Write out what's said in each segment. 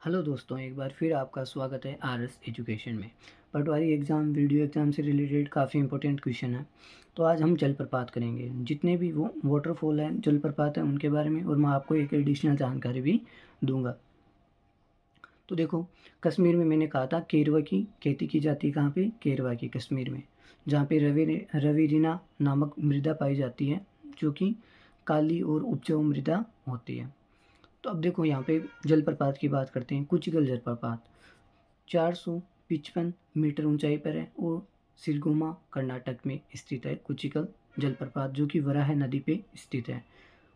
Hello दोस्तों, एक बार फिर आपका स्वागत है आरएस एजुकेशन में। पटवारी एग्ज़ाम, वीडियो एग्ज़ाम से रिलेटेड काफ़ी इंपॉर्टेंट क्वेश्चन है। तो आज हम जलप्रपात करेंगे, जितने भी वो वाटरफॉल हैं, जलप्रपात हैं उनके बारे में, और मैं आपको एक एडिशनल जानकारी भी दूंगा। तो देखो, कश्मीर में मैंने कहा था केरवा की खेती की जाती है। कहाँ पे? केरवा की, कश्मीर में, जहाँ पे रवीरिना नामक मृदा पाई जाती है, जो कि काली और उपजाऊ मृदा होती है। तो अब देखो, यहाँ पे जलप्रपात की बात करते हैं। कुचिकल जलप्रपात 455 मीटर ऊंचाई पर है और सिरगोमा कर्नाटक में स्थित है। कुचिकल जलप्रपात जो कि वराह नदी पे स्थित है,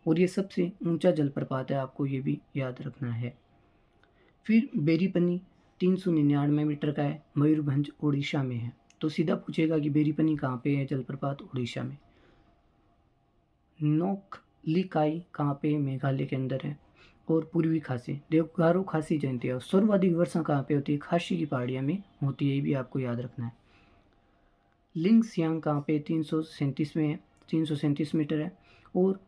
और ये सबसे ऊंचा जलप्रपात है, आपको ये भी याद रखना है। फिर बेरीपनी 399 मीटर का है, मयूरभंज उड़ीसा में है। तो सीधा पूछेगा कि बेरीपनी कहाँ पे है जलप्रपात? उड़ीसा में। नोखलीकाई कहाँ पे? मेघालय के अंदर है। और पूर्वी खासी, देवगारो खासी जयंती है। और सर्वाधिक वर्षा कहाँ पे होती है? खासी की पहाड़ियाँ में होती है, ये भी आपको याद रखना है। लिंग सियांग कहाँ पे? 337 में है, 337 मीटर है, और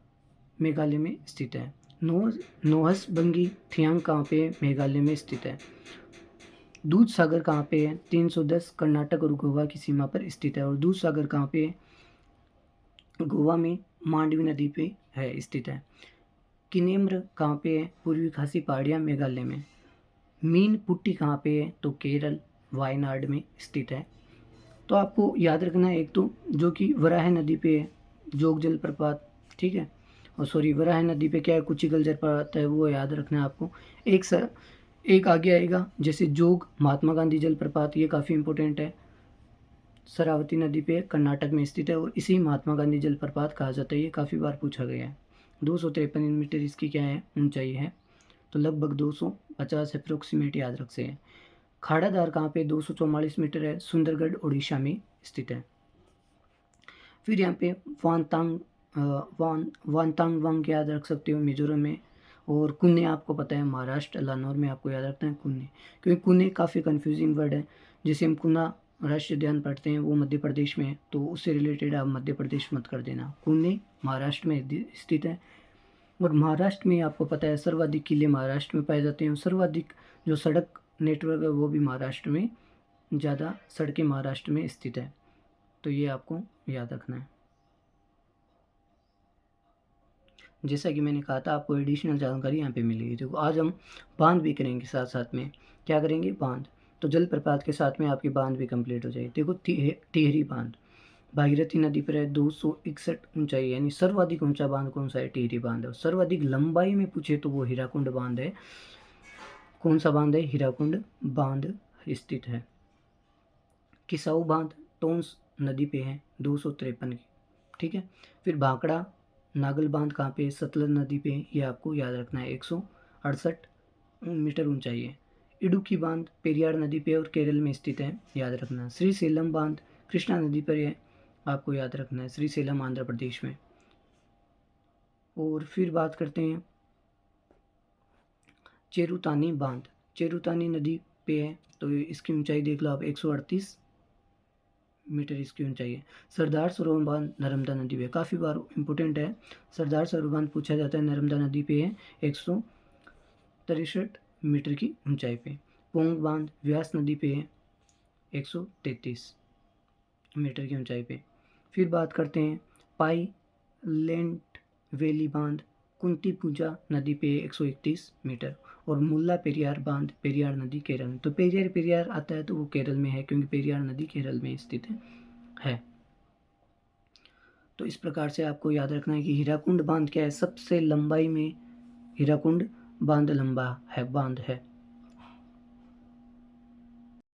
मेघालय में स्थित है। नोहस बंगी थियांग कहाँ पे? मेघालय में स्थित है। दूध सागर कहाँ पे है? 310 कर्नाटक और गोवा की सीमा पर स्थित है। और दूध सागर कहाँ पे है? गोवा में मांडवी नदी पे है, स्थित है। किनेम्र कहाँ पे है? पूर्वी खासी पहाड़ियाँ, मेघालय में। मीन पुट्टी कहाँ पे है? तो केरल, वायनाड में स्थित है। तो आपको याद रखना है, एक तो जो कि वराह नदी पे है, जोग जलप्रपात, ठीक है। और सॉरी, वराह नदी पे क्या है? कुचिकल जलप्रपात है, वो याद रखना है आपको। एक आगे आएगा, जैसे जोग महात्मा गांधी जलप्रपात, ये काफ़ी इंपॉर्टेंट है। शरावती नदी पे कर्नाटक में स्थित है, और इसी महात्मा गांधी जलप्रपात कहा जाता है। ये काफ़ी बार पूछा गया है। 253 मीटर इसकी क्या है? ऊंचाई है। तो लगभग 250 अप्रोक्सीमेट याद रख से है। खाड़ाधार कहाँ पे? 244 मीटर है, सुंदरगढ़ उड़ीसा में स्थित है। फिर यहाँ पे वानतांग वांग याद रख सकते हो, मिजोरम में। और कुन्ने आपको पता है, महाराष्ट्र, लानौर में आपको याद रखना है कुन्ने, क्योंकि कुन्ने काफ़ी कंफ्यूजिंग वर्ड है। जैसे हम कुन्ना राष्ट्रीय उद्यान पढ़ते हैं, वो मध्य प्रदेश में है, तो उससे रिलेटेड आप मध्य प्रदेश मत कर देना। कुन्ने महाराष्ट्र में स्थित है। और महाराष्ट्र में आपको पता है सर्वाधिक किले महाराष्ट्र में पाए जाते हैं, और सर्वाधिक जो सड़क नेटवर्क है वो भी महाराष्ट्र में, ज़्यादा सड़कें महाराष्ट्र में स्थित है। तो ये आपको याद रखना है। जैसा कि मैंने कहा था, आपको एडिशनल जानकारी यहाँ पे मिलेगी। देखो, आज हम बांध भी करेंगे, साथ साथ में क्या करेंगे? बांध। तो जलप्रपात के साथ में आपकी बांध भी कंप्लीट हो जाएगी। देखो, टिहरी बांध भागीरथी नदी पर है, 261 ऊंचाई, यानी सर्वाधिक ऊंचा बांध कौन सा है? टिहरी बांध है। सर्वाधिक लंबाई में पूछे तो वो हीराकुंड बांध है। कौन सा बांध है? हीराकुंड बांध स्थित है। किसाऊ बांध टोंस नदी पे है, 253 की, ठीक है। फिर भाखड़ा नागल बांध कहाँ पे? सतलज नदी पे, ये आपको याद रखना है। 168 मीटर ऊंचाई है। इडुक्की बांध पेरियार नदी पे और केरल में स्थित है, याद रखना। श्री सेलम बांध कृष्णा नदी पर है, आपको याद रखना है। श्री सेलम आंध्र प्रदेश में। और फिर बात करते हैं चेरुतानी बांध, चेरुतानी नदी पे है, तो इसकी ऊंचाई देख लो आप, 138 मीटर इसकी ऊंचाई है। सरदार सरोवर बांध नर्मदा नदी पे, काफ़ी बार इंपॉर्टेंट है। सरदार सरोवर बांध पूछा जाता है, नर्मदा नदी पे है, 163 मीटर की ऊंचाई पे। पोंग बांध व्यास नदी पे है, 133 मीटर की ऊंचाई पे। फिर बात करते हैं पाई लेंट वैली बांध कुंती पूजा नदी पे, 131 मीटर। और मुल्ला पेरियार बांध पेरियार नदी केरल में। तो पेरियार आता है तो वो केरल में है, क्योंकि पेरियार नदी केरल में स्थित है। तो इस प्रकार से आपको याद रखना है कि हीराकुंड बांध क्या है? सबसे लंबाई में हीराकुंड बांध लंबा है, बांध है।